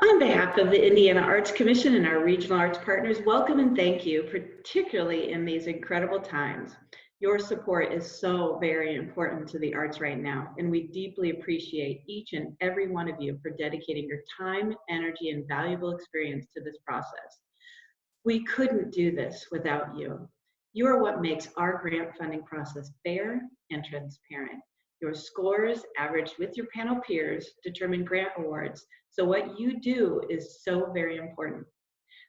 On behalf of the Indiana Arts Commission and our regional arts partners, welcome and thank you, particularly in these incredible times. Your support is so very important to the arts right now, and we deeply appreciate each and every one of you for dedicating your time, energy, and valuable experience to this process. We couldn't do this without you. You are what makes our grant funding process fair and transparent. Your scores, averaged with your panel peers, determine grant awards. So what you do is so very important.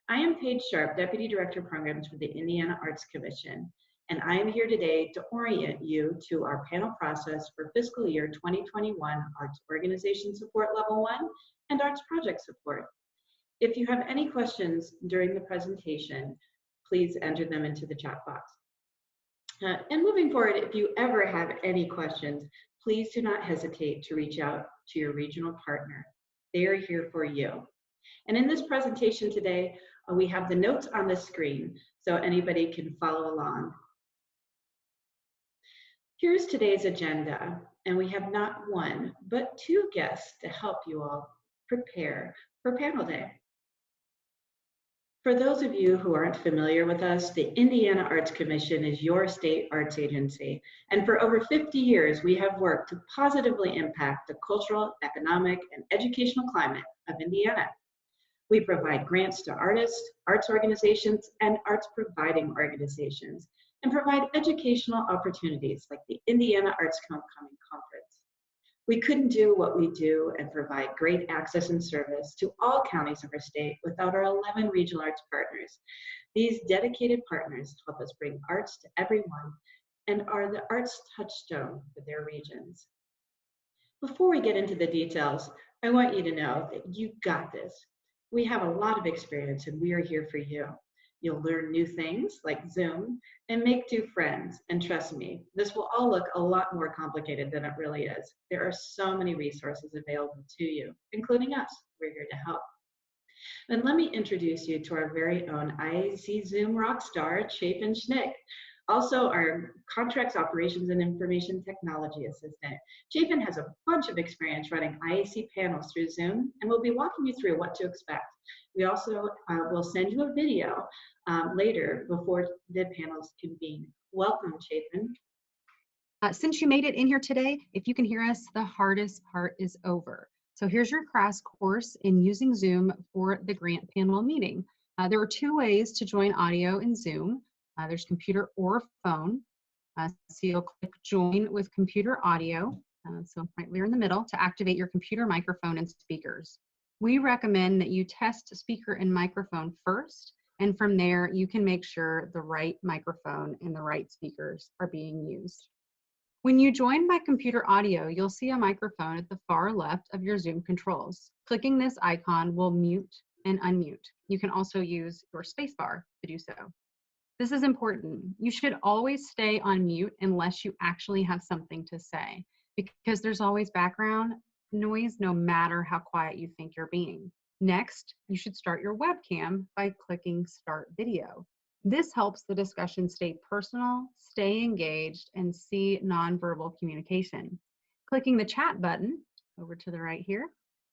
I am Paige Sharp, Deputy Director of Programs for the Indiana Arts Commission, and I am here today to orient you to our panel process for fiscal year 2021 Arts Organization Support Level 1 and Arts Project Support. If you have any questions during the presentation, please enter them into the chat box. And moving forward, if you ever have any questions, please do not hesitate to reach out to your regional partner. They are here for you. And in this presentation today, we have the notes on the screen so anybody can follow along. Here's today's agenda, and we have not one, but two guests to help you all prepare for panel day. For those of you who aren't familiar with us, the Indiana Arts Commission is your state arts agency, and for over 50 years, we have worked to positively impact the cultural, economic, and educational climate of Indiana. We provide grants to artists, arts organizations, and arts providing organizations, and provide educational opportunities like the Indiana Arts Homecoming Conference. We couldn't do what we do and provide great access and service to all counties of our state without our 11 regional arts partners. These dedicated partners help us bring arts to everyone and are the arts touchstone for their regions. Before we get into the details, I want you to know that you got this. We have a lot of experience and we are here for you. You'll learn new things like Zoom and make new friends. And trust me, this will all look a lot more complicated than it really is. There are so many resources available to you, including us. We're here to help. And let me introduce you to our very own IAC Zoom rock star, Chapin Schnick. Also, our Contracts Operations and Information Technology Assistant. Chapin has a bunch of experience running IAC panels through Zoom, and we'll be walking you through what to expect. We also will send you a video later before the panels convene. Welcome, Chapin. Since you made it in here today, if you can hear us, the hardest part is over. So here's your crash course in using Zoom for the grant panel meeting. There are two ways to join audio in Zoom. There's computer or phone. So you'll click join with computer audio. So right there in the middle to activate your computer, microphone, and speakers. We recommend that you test speaker and microphone first, and from there you can make sure the right microphone and the right speakers are being used. When you join by computer audio, you'll see a microphone at the far left of your Zoom controls. Clicking this icon will mute and unmute. You can also use your spacebar to do so. This is important. You should always stay on mute unless you actually have something to say, because there's always background noise no matter how quiet you think you're being. Next, you should start your webcam by clicking Start Video. This helps the discussion stay personal, stay engaged, and see nonverbal communication. Clicking the chat button over to the right here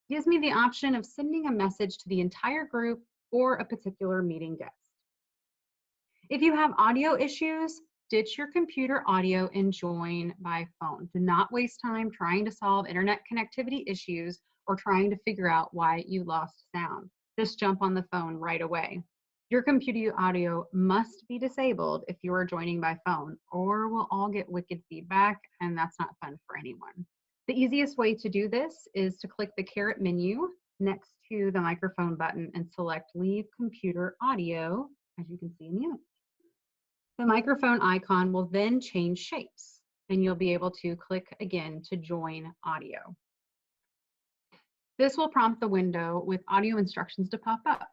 gives me the option of sending a message to the entire group or a particular meeting guest. If you have audio issues, ditch your computer audio and join by phone. Do not waste time trying to solve internet connectivity issues or trying to figure out why you lost sound. Just jump on the phone right away. Your computer audio must be disabled if you are joining by phone, or we'll all get wicked feedback, and that's not fun for anyone. The easiest way to do this is to click the caret menu next to the microphone button and select Leave Computer Audio, as you can see in the image. The microphone icon will then change shapes, and you'll be able to click again to join audio. This will prompt the window with audio instructions to pop up.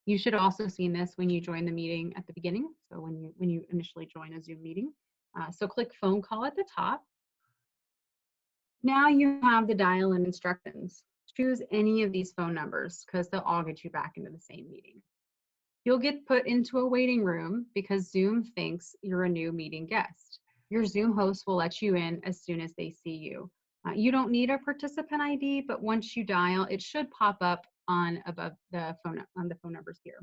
You should also have seen this when you join the meeting at the beginning, so when you initially join a Zoom meeting. So click phone call at the top. Now you have the dial-in instructions. Choose any of these phone numbers because they'll all get you back into the same meeting. You'll get put into a waiting room because Zoom thinks you're a new meeting guest. Your Zoom host will let you in as soon as they see you. You don't need a participant ID, but once you dial, it should pop up on the phone numbers here.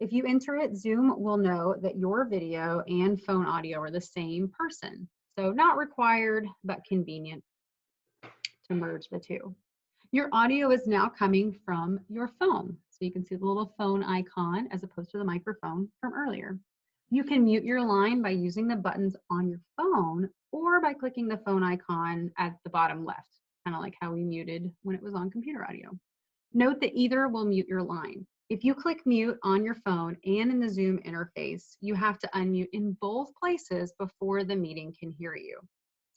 If you enter it, Zoom will know that your video and phone audio are the same person. So not required, but convenient to merge the two. Your audio is now coming from your phone. So you can see the little phone icon as opposed to the microphone from earlier. You can mute your line by using the buttons on your phone or by clicking the phone icon at the bottom left, kind of like how we muted when it was on computer audio. Note that either will mute your line. If you click mute on your phone and in the Zoom interface, you have to unmute in both places before the meeting can hear you.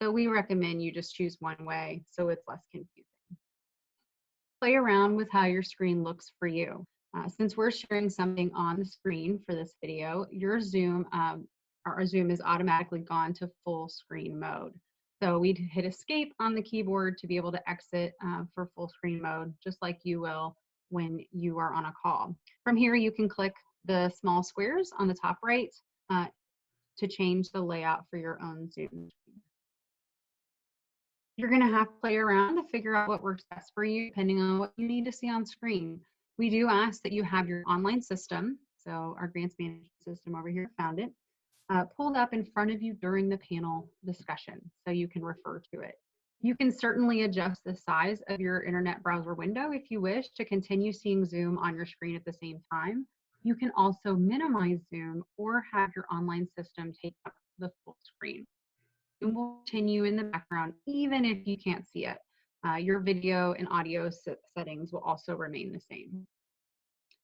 So we recommend you just choose one way so it's less confusing. Play around with how your screen looks for you. Since we're sharing something on the screen for this video, your Zoom, our Zoom is automatically gone to full screen mode. So we'd hit escape on the keyboard to be able to exit for full screen mode, just like you will when you are on a call. From here, you can click the small squares on the top right to change the layout for your own Zoom. You're going to have to play around to figure out what works best for you, depending on what you need to see on screen. We do ask that you have your online system, so our grants management system over here, found it, pulled up in front of you during the panel discussion, so you can refer to it. You can certainly adjust the size of your internet browser window if you wish to continue seeing Zoom on your screen at the same time. You can also minimize Zoom or have your online system take up the full screen. Zoom will continue in the background even if you can't see it. Your video and audio settings will also remain the same.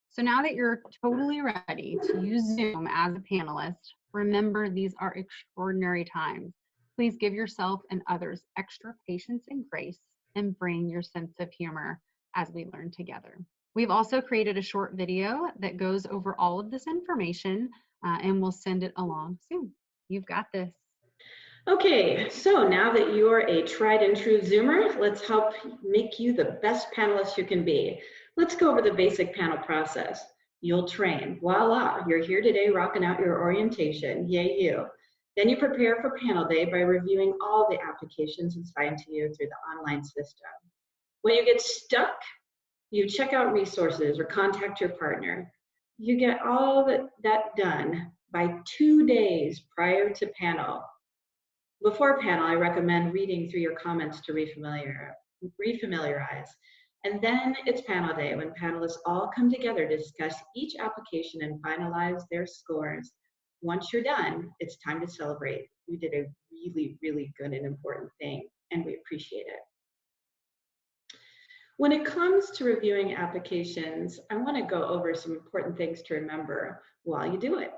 So now that you're totally ready to use Zoom as a panelist, remember these are extraordinary times. Please give yourself and others extra patience and grace and bring your sense of humor as we learn together. We've also created a short video that goes over all of this information and we'll send it along soon. You've got this. Okay, so now that you are a tried and true Zoomer, let's help make you the best panelist you can be. Let's go over the basic panel process. You'll train. Voila, you're here today rocking out your orientation. Yay you. Then you prepare for panel day by reviewing all the applications assigned to you through the online system. When you get stuck, you check out resources or contact your partner. You get all that done by 2 days prior to panel. Before panel, I recommend reading through your comments to refamiliarize. And then it's panel day, when panelists all come together to discuss each application and finalize their scores. Once you're done, it's time to celebrate. You did a really, really good and important thing, and we appreciate it. When it comes to reviewing applications, I want to go over some important things to remember while you do it.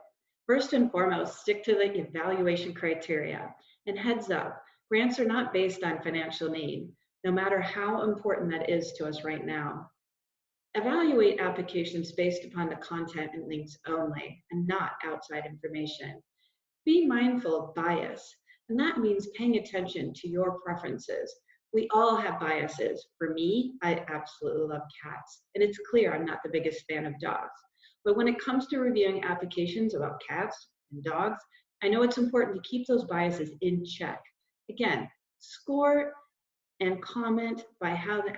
First and foremost, stick to the evaluation criteria. And heads up, grants are not based on financial need, no matter how important that is to us right now. Evaluate applications based upon the content and links only, and not outside information. Be mindful of bias, and that means paying attention to your preferences. We all have biases. For me, I absolutely love cats, and it's clear I'm not the biggest fan of dogs. But when it comes to reviewing applications about cats and dogs, I know it's important to keep those biases in check. Again, score and comment by how the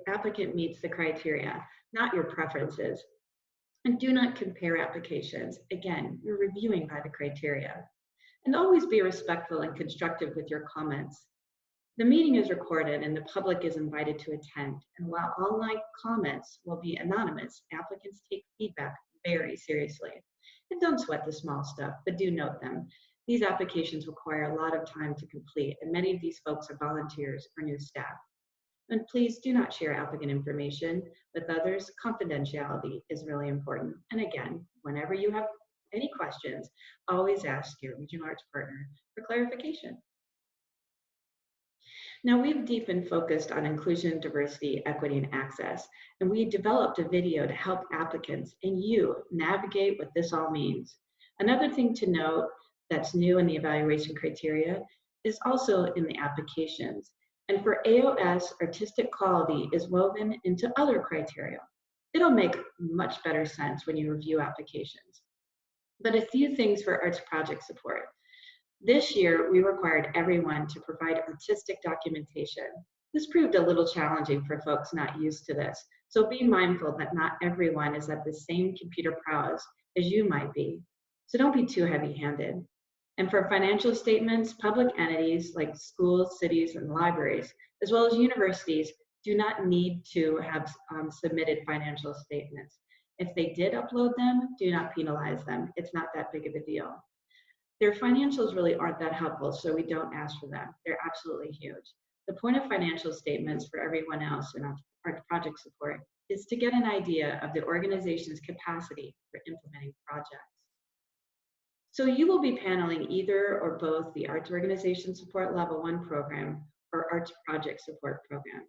applicant meets the criteria, not your preferences. And do not compare applications. Again, you're reviewing by the criteria. And always be respectful and constructive with your comments. The meeting is recorded and the public is invited to attend. And while online comments will be anonymous, applicants take feedback very seriously. And don't sweat the small stuff, but do note them. These applications require a lot of time to complete, and many of these folks are volunteers or new staff. And please do not share applicant information with others. Confidentiality is really important. And again, whenever you have any questions, always ask your regional arts partner for clarification. Now, we've deep and focused on inclusion, diversity, equity, and access, and we developed a video to help applicants and you navigate what this all means. Another thing to note that's new in the evaluation criteria is also in the applications. And for AOS, artistic quality is woven into other criteria. It'll make much better sense when you review applications. But a few things for arts project support. This year, we required everyone to provide artistic documentation. This proved a little challenging for folks not used to this, so be mindful that not everyone is at the same computer prowess as you might be. So don't be too heavy-handed. And for financial statements, public entities like schools, cities, and libraries, as well as universities, do not need to have submitted financial statements. If they did upload them, do not penalize them. It's not that big of a deal. Their financials really aren't that helpful, so we don't ask for them. They're absolutely huge. The point of financial statements for everyone else in our project support is to get an idea of the organization's capacity for implementing projects. So you will be paneling either or both the Arts Organization Support Level 1 program or Arts Project Support program.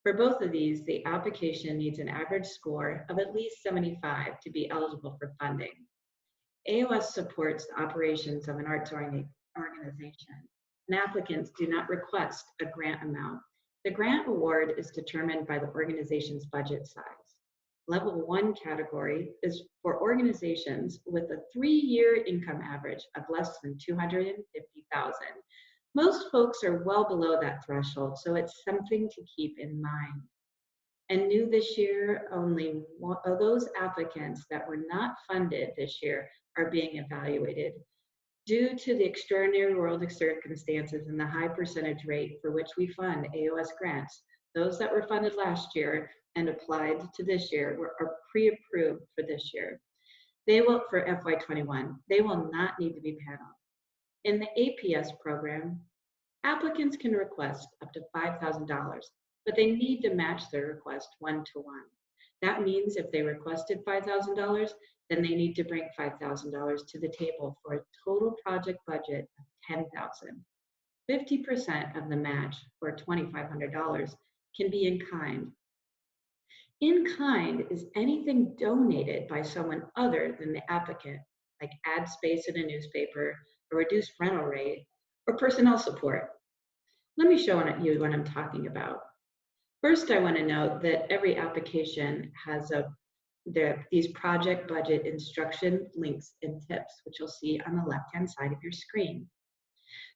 For both of these, the application needs an average score of at least 75 to be eligible for funding. AOS supports the operations of an arts organization, and applicants do not request a grant amount. The grant award is determined by the organization's budget size. Level 1 category is for organizations with a 3-year income average of less than $250,000. Most folks are well below that threshold, so it's something to keep in mind. And new this year, only of those applicants that were not funded this year are being evaluated. Due to the extraordinary world of circumstances and the high percentage rate for which we fund AOS grants, those that were funded last year and applied to this year are pre-approved for this year. They will, for FY21, they will not need to be paneled. In the APS program, applicants can request up to $5,000, but they need to match their request 1-to-1. That means if they requested $5,000, then they need to bring $5,000 to the table for a total project budget of $10,000. 50% of the match, or $2,500, can be in kind. In kind is anything donated by someone other than the applicant, like ad space in a newspaper, a reduced rental rate, or personnel support. Let me show you what I'm talking about. First, I want to note that every application has these project budget instruction links and tips, which you'll see on the left-hand side of your screen.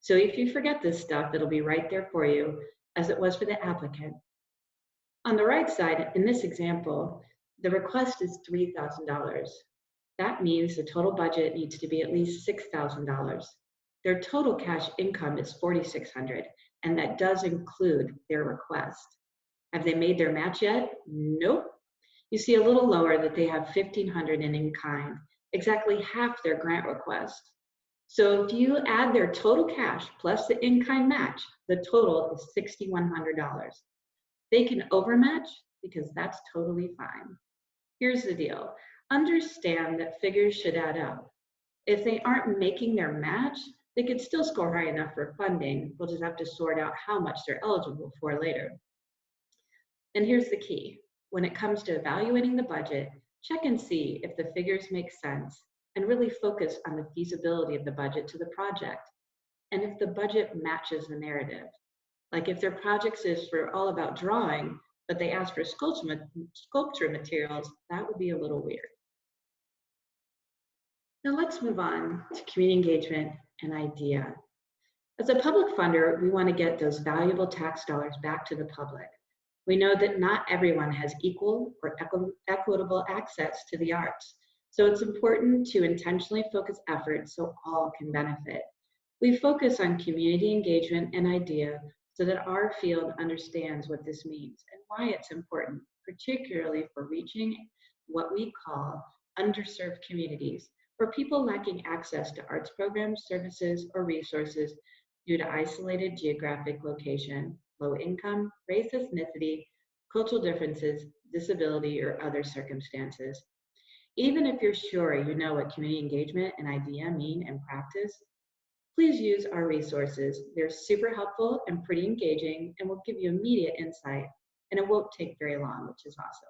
So if you forget this stuff, it'll be right there for you, as it was for the applicant. On the right side, in this example, the request is $3,000. That means the total budget needs to be at least $6,000. Their total cash income is $4,600, and that does include their request. Have they made their match yet? Nope. You see a little lower that they have $1,500 in kind, exactly half their grant request. So if you add their total cash plus the in-kind match, the total is $6,100. They can overmatch because that's totally fine. Here's the deal. Understand that figures should add up. If they aren't making their match, they could still score high enough for funding. We'll just have to sort out how much they're eligible for later. And here's the key. When it comes to evaluating the budget, check and see if the figures make sense and really focus on the feasibility of the budget to the project. And if the budget matches the narrative. Like if their project is for all about drawing, but they ask for sculpture materials, that would be a little weird. Now let's move on to community engagement and IDEA. As a public funder, we want to get those valuable tax dollars back to the public. We know that not everyone has equal or equitable access to the arts, so it's important to intentionally focus efforts so all can benefit. We focus on community engagement and IDEA so that our field understands what this means and why it's important, particularly for reaching what we call underserved communities, or people lacking access to arts programs, services, or resources due to isolated geographic location, low income, race, ethnicity, cultural differences, disability, or other circumstances. Even if you're sure you know what community engagement and IDEA mean in practice, please use our resources. They're super helpful and pretty engaging and will give you immediate insight, and it won't take very long, which is awesome.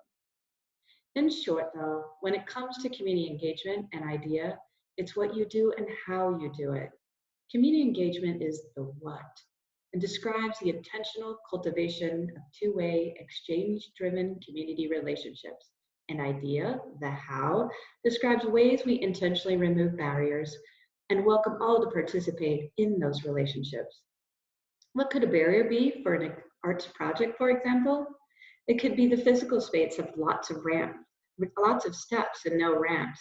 In short though, when it comes to community engagement and IDEA, it's what you do and how you do it. Community engagement is the what and describes the intentional cultivation of two-way, exchange-driven community relationships. And IDEA, the how, describes ways we intentionally remove barriers and welcome all to participate in those relationships. What could a barrier be for an arts project, for example. It could be the physical space of lots of ramps, with lots of steps and no ramps.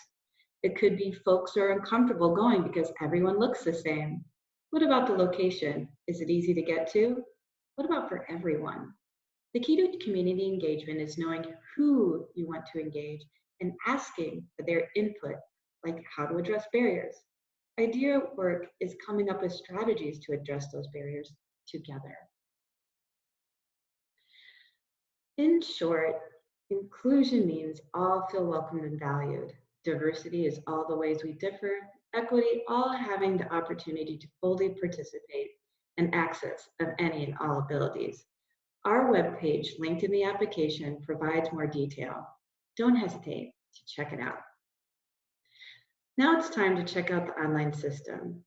It could be folks are uncomfortable going because everyone looks the same. What about the location? Is it easy to get to? What about for everyone? The key to community engagement is knowing who you want to engage and asking for their input, like how to address barriers. Idea work is coming up with strategies to address those barriers together. In short, inclusion means all feel welcomed and valued. Diversity is all the ways we differ. Equity, all having the opportunity to fully participate and access of any and all abilities. Our webpage, linked in the application, provides more detail. Don't hesitate to check it out. Now it's time to check out the online system.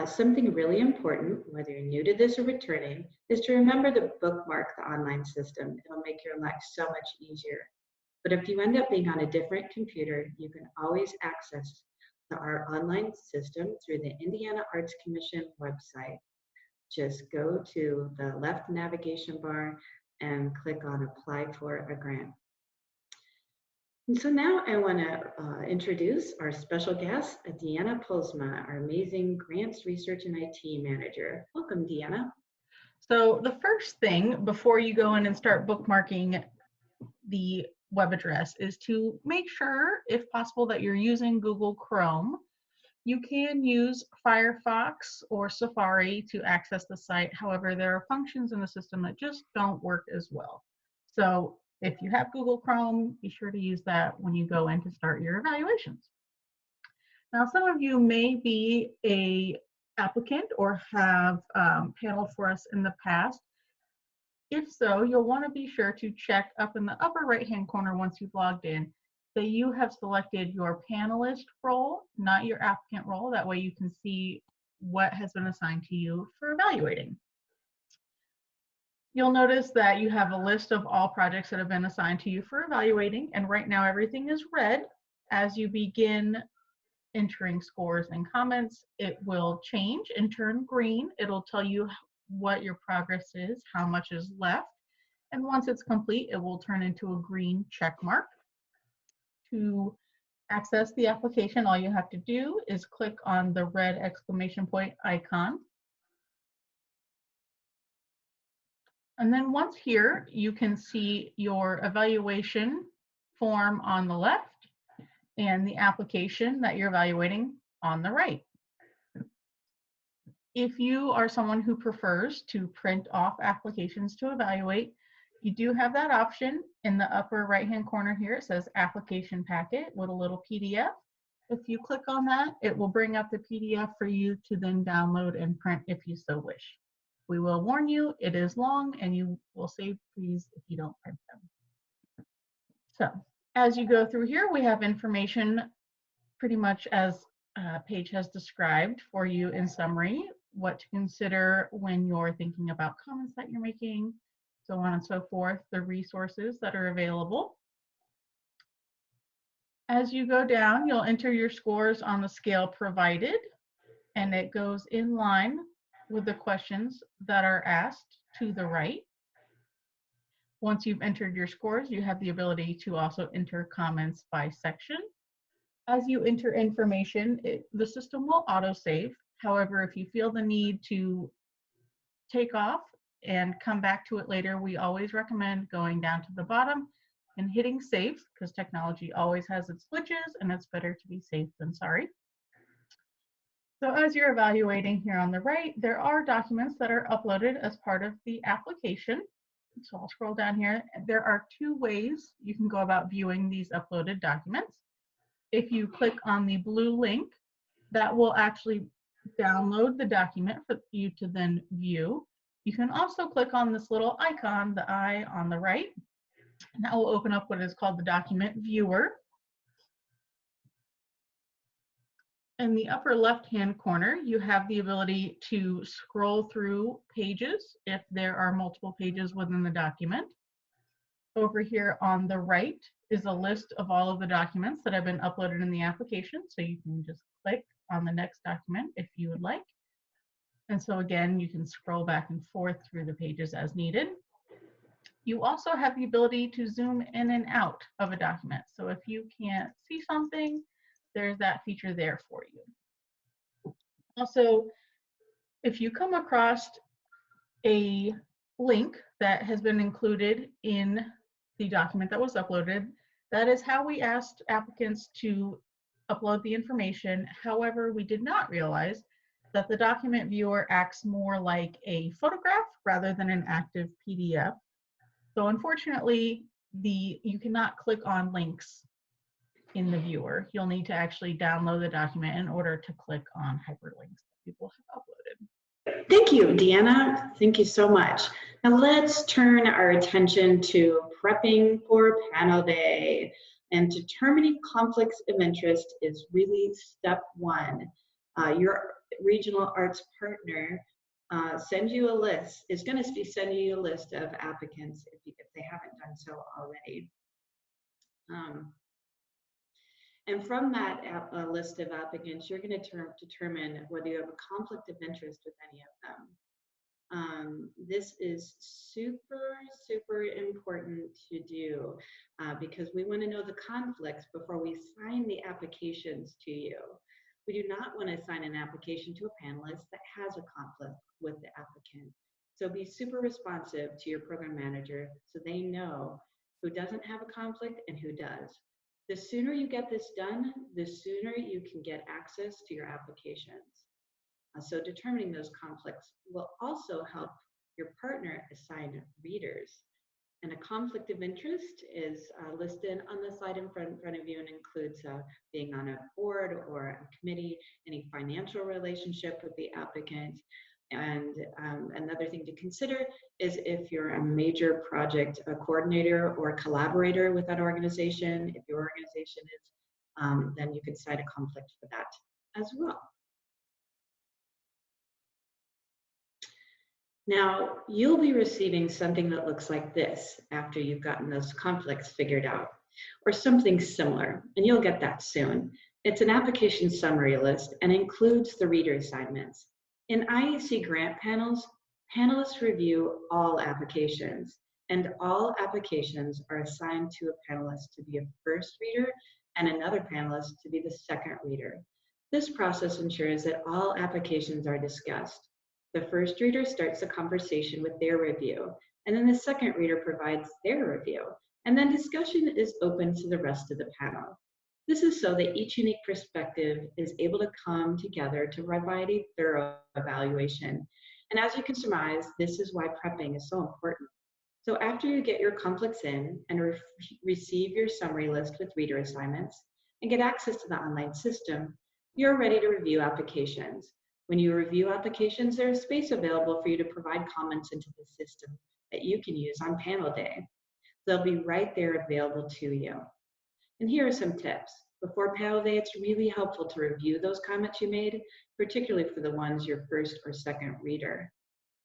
Something really important, whether you're new to this or returning, is to remember to bookmark the online system. It'll make your life so much easier. But if you end up being on a different computer, you can always access our online system through the Indiana Arts Commission website. Just go to the left navigation bar and click on Apply for a Grant. And so now I want to introduce our special guest, Deanna Polsma, our amazing Grants Research and IT Manager. Welcome, Deanna. So the first thing before you go in and start bookmarking the web address is to make sure, if possible, that you're using Google Chrome. You can use Firefox or Safari to access the site. However, there are functions in the system that just don't work as well. So if you have Google Chrome, be sure to use that when you go in to start your evaluations. Now, some of you may be an applicant or have paneled for us in the past. If so, you'll want to be sure to check up in the upper right-hand corner once you've logged in that you have selected your panelist role, not your applicant role. That way you can see what has been assigned to you for evaluating. You'll notice that you have a list of all projects that have been assigned to you for evaluating, and right now everything is red. As you begin entering scores and comments, it will change and turn green. It'll tell you what your progress is, how much is left, and once it's complete, it will turn into a green check mark. To access the application, all you have to do is click on the red exclamation point icon. And then once here, you can see your evaluation form on the left and the application that you're evaluating on the right. If you are someone who prefers to print off applications to evaluate, you do have that option. In the upper right-hand corner here, it says application packet with a little PDF. If you click on that, it will bring up the PDF for you to then download and print if you so wish. We will warn you, it is long and you will save trees if you don't print them. So as you go through here, we have information pretty much as Paige has described for you in summary, what to consider when you're thinking about comments that you're making, so on and so forth, the resources that are available. As you go down, you'll enter your scores on the scale provided, and it goes in line with the questions that are asked to the right. Once you've entered your scores, you have the ability to also enter comments by section. As you enter information, the system will autosave. However, if you feel the need to take off and come back to it later, we always recommend going down to the bottom and hitting save, because technology always has its glitches and it's better to be safe than sorry. So as you're evaluating here on the right, there are documents that are uploaded as part of the application. So I'll scroll down here. There are two ways you can go about viewing these uploaded documents. If you click on the blue link, that will actually download the document for you to then view. You can also click on this little icon, the eye on the right, and that will open up what is called the document viewer. In the upper left-hand corner, you have the ability to scroll through pages if there are multiple pages within the document. Over here on the right is a list of all of the documents that have been uploaded in the application, so you can just click on the next document if you would like. And so again, you can scroll back and forth through the pages as needed. You also have the ability to zoom in and out of a document. So if you can't see something, there's that feature there for you. Also, if you come across a link that has been included in the document that was uploaded, that is how we asked applicants to upload the information. However, we did not realize that the document viewer acts more like a photograph rather than an active PDF. So unfortunately, you cannot click on links in the viewer. You'll need to actually download the document in order to click on hyperlinks that people have uploaded. Thank you, Deanna. Thank you so much. Now let's turn our attention to prepping for panel day. And determining conflicts of interest is really step one. Your regional arts partner sends you a list, is going to be sending you a list of applicants if they haven't done so already. And from that list of applicants, you're going to determine whether you have a conflict of interest with any of them. This is super, super important to do because we want to know the conflicts before we sign the applications to you. We do not want to sign an application to a panelist that has a conflict with the applicant. So be super responsive to your program manager so they know who doesn't have a conflict and who does. The sooner you get this done, the sooner you can get access to your applications. So determining those conflicts will also help your partner assign readers. And a conflict of interest is listed on the slide in front of you and includes being on a board or a committee, any financial relationship with the applicant. And another thing to consider is if you're a major project coordinator or collaborator with that organization, if your organization is, then you could cite a conflict for that as well. Now, you'll be receiving something that looks like this after you've gotten those conflicts figured out, or something similar, and you'll get that soon. It's an application summary list and includes the reader assignments. In IEC grant panels, panelists review all applications, and all applications are assigned to a panelist to be a first reader and another panelist to be the second reader. This process ensures that all applications are discussed. The first reader starts the conversation with their review, and then the second reader provides their review, and then discussion is open to the rest of the panel. This is so that each unique perspective is able to come together to provide a thorough evaluation. And as you can surmise, this is why prepping is so important. So after you get your conflicts in and receive your summary list with reader assignments and get access to the online system, you're ready to review applications. When you review applications, there's space available for you to provide comments into the system that you can use on panel day. They'll be right there available to you. And here are some tips. Before panel day, it's really helpful to review those comments you made, particularly for the ones your first or second reader.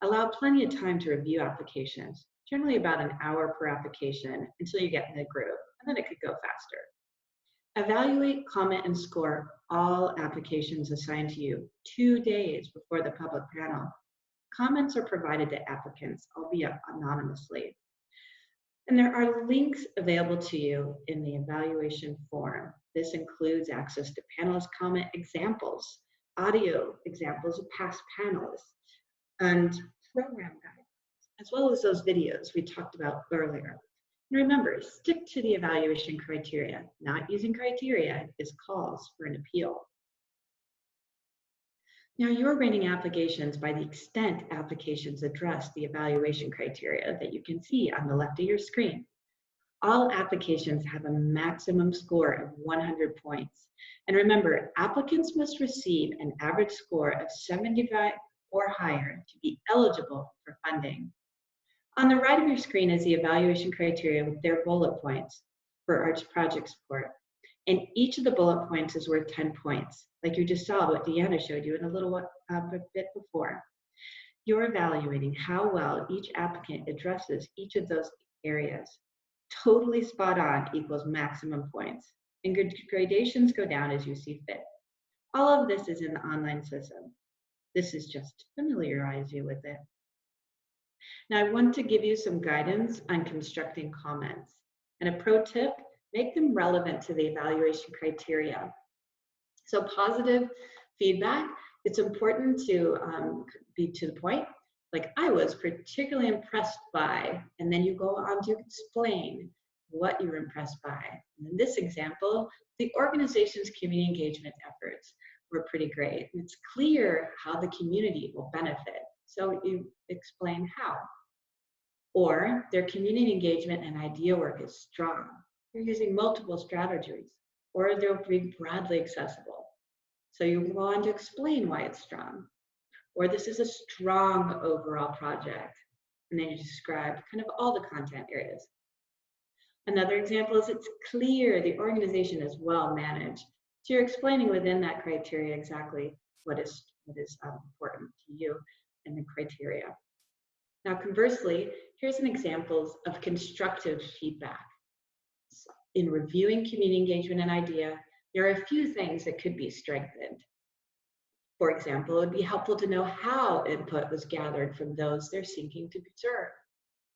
Allow plenty of time to review applications, generally about an hour per application until you get in the groove, and then it could go faster. Evaluate, comment, and score all applications assigned to you 2 days before the public panel. Comments are provided to applicants, albeit anonymously. And there are links available to you in the evaluation form. This includes access to panelist comment examples, audio examples of past panelists, and program guides, as well as those videos we talked about earlier. And remember, stick to the evaluation criteria. Not using criteria is cause for an appeal. Now, you're rating applications by the extent applications address the evaluation criteria that you can see on the left of your screen. All applications have a maximum score of 100 points. And remember, applicants must receive an average score of 75 or higher to be eligible for funding. On the right of your screen is the evaluation criteria with their bullet points for arts project support. And each of the bullet points is worth 10 points, like you just saw what Deanna showed you in a little bit before. You're evaluating how well each applicant addresses each of those areas. Totally spot on equals maximum points, and gradations go down as you see fit. All of this is in the online system. This is just to familiarize you with it. Now, I want to give you some guidance on constructing comments. And a pro tip, make them relevant to the evaluation criteria. So positive feedback, it's important to be to the point. Like, I was particularly impressed by, and then you go on to explain what you're impressed by. And in this example, the organization's community engagement efforts were pretty great. And it's clear how the community will benefit. So you explain how. Or their community engagement and idea work is strong. They're using multiple strategies, or they'll be broadly accessible. So you go on to explain why it's strong. Or this is a strong overall project. And then you describe kind of all the content areas. Another example is it's clear the organization is well managed. So you're explaining within that criteria exactly what is important to you and the criteria. Now, conversely, here's an example of constructive feedback. In reviewing community engagement and idea, there are a few things that could be strengthened. For example, it would be helpful to know how input was gathered from those they're seeking to preserve.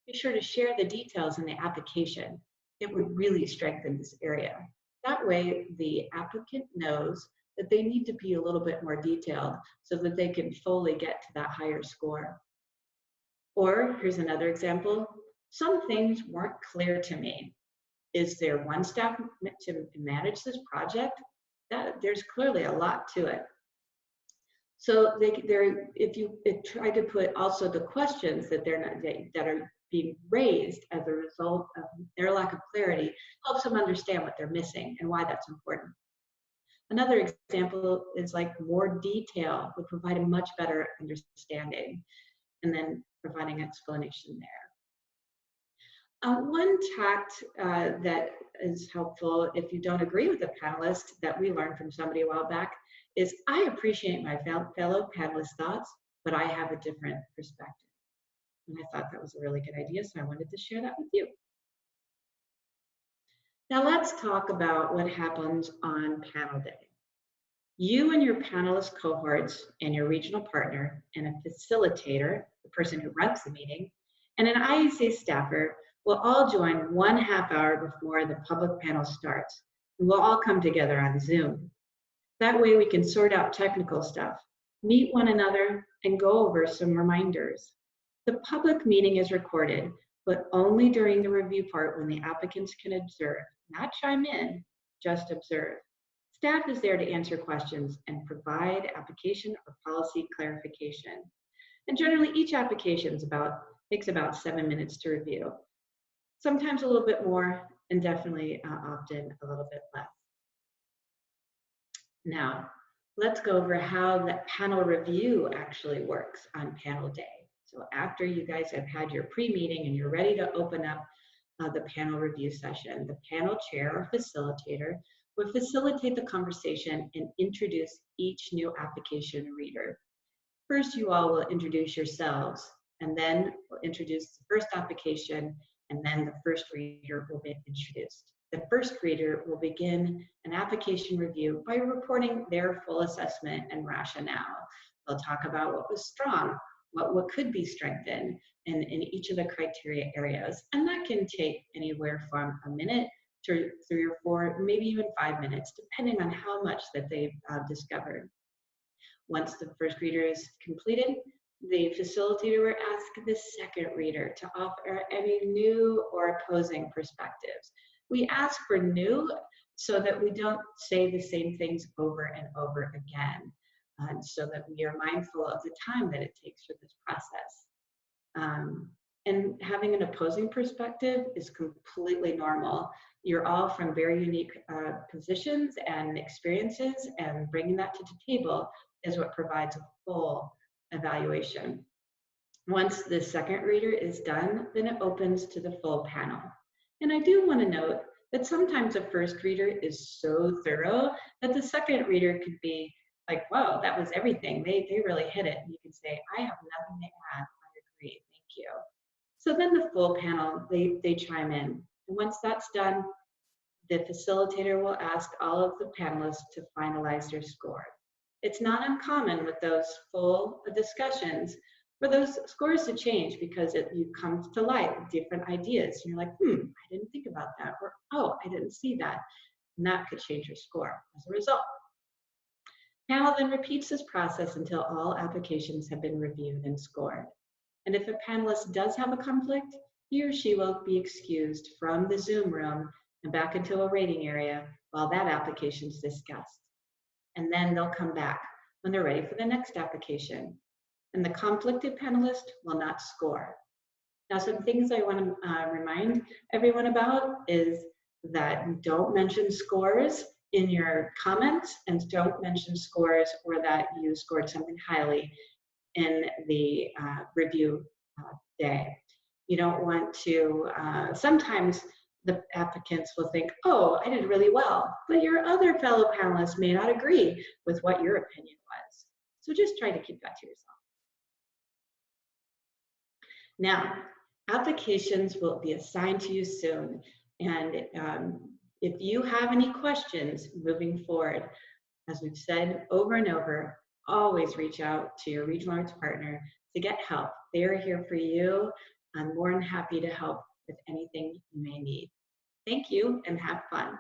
Be sure to share the details in the application. It would really strengthen this area. That way, the applicant knows that they need to be a little bit more detailed so that they can fully get to that higher score. Or here's another example. Some things weren't clear to me. Is there one staff to manage this project? There's clearly a lot to it. So if you try to put also the questions that that are being raised as a result of their lack of clarity, helps them understand what they're missing and why that's important. Another example is like more detail would provide a much better understanding, and then providing explanation there. One tact that is helpful if you don't agree with the panelist that we learned from somebody a while back is, I appreciate my fellow panelists' thoughts, but I have a different perspective. And I thought that was a really good idea, so I wanted to share that with you. Now let's talk about what happens on panel day. You and your panelist cohorts and your regional partner and a facilitator, the person who runs the meeting, and an IEC staffer will all join 1/2 hour before the public panel starts. And we'll all come together on Zoom. That way we can sort out technical stuff, meet one another, and go over some reminders. The public meeting is recorded, but only during the review part when the applicants can observe, not chime in, just observe. Staff is there to answer questions and provide application or policy clarification. And generally each application takes about 7 minutes to review. Sometimes a little bit more, and definitely often a little bit less. Now, let's go over how the panel review actually works on panel day. So after you guys have had your pre-meeting and you're ready to open up the panel review session, the panel chair or facilitator will facilitate the conversation and introduce each new application reader. First, you all will introduce yourselves, and then we'll introduce the first application, and then the first reader will be introduced. The first reader will begin an application review by reporting their full assessment and rationale. They'll talk about what was strong, what could be strengthened in each of the criteria areas. And that can take anywhere from a minute to 3 or 4, maybe even 5 minutes, depending on how much that they've discovered. Once the first reader is completed, the facilitator will ask the second reader to offer any new or opposing perspectives. We ask for new so that we don't say the same things over and over again, so that we are mindful of the time that it takes for this process. And having an opposing perspective is completely normal. You're all from very unique positions and experiences, and bringing that to the table is what provides a full evaluation. Once the second reader is done, then it opens to the full panel. And I do want to note that sometimes a first reader is so thorough that the second reader could be like, wow, that was everything. They really hit it. And you can say, I have nothing to add. I agree. Thank you. So then the full panel, they chime in. And once that's done, the facilitator will ask all of the panelists to finalize their score. It's not uncommon with those full discussions for those scores to change because you come to light with different ideas. And you're like, I didn't think about that, or oh, I didn't see that. And that could change your score as a result. Panel then repeats this process until all applications have been reviewed and scored. And if a panelist does have a conflict, he or she will be excused from the Zoom room and back into a rating area while that application is discussed. And then they'll come back when they're ready for the next application. And the conflicted panelist will not score. Now, some things I want to remind everyone about is that don't mention scores in your comments, and don't mention scores or that you scored something highly in the review day. You don't want to, sometimes the applicants will think, oh, I did really well, but your other fellow panelists may not agree with what your opinion was. So just try to keep that to yourself. Now, applications will be assigned to you soon. And if you have any questions moving forward, as we've said over and over, always reach out to your regional arts partner to get help. They're here for you. I'm more than happy to help with anything you may need. Thank you and have fun.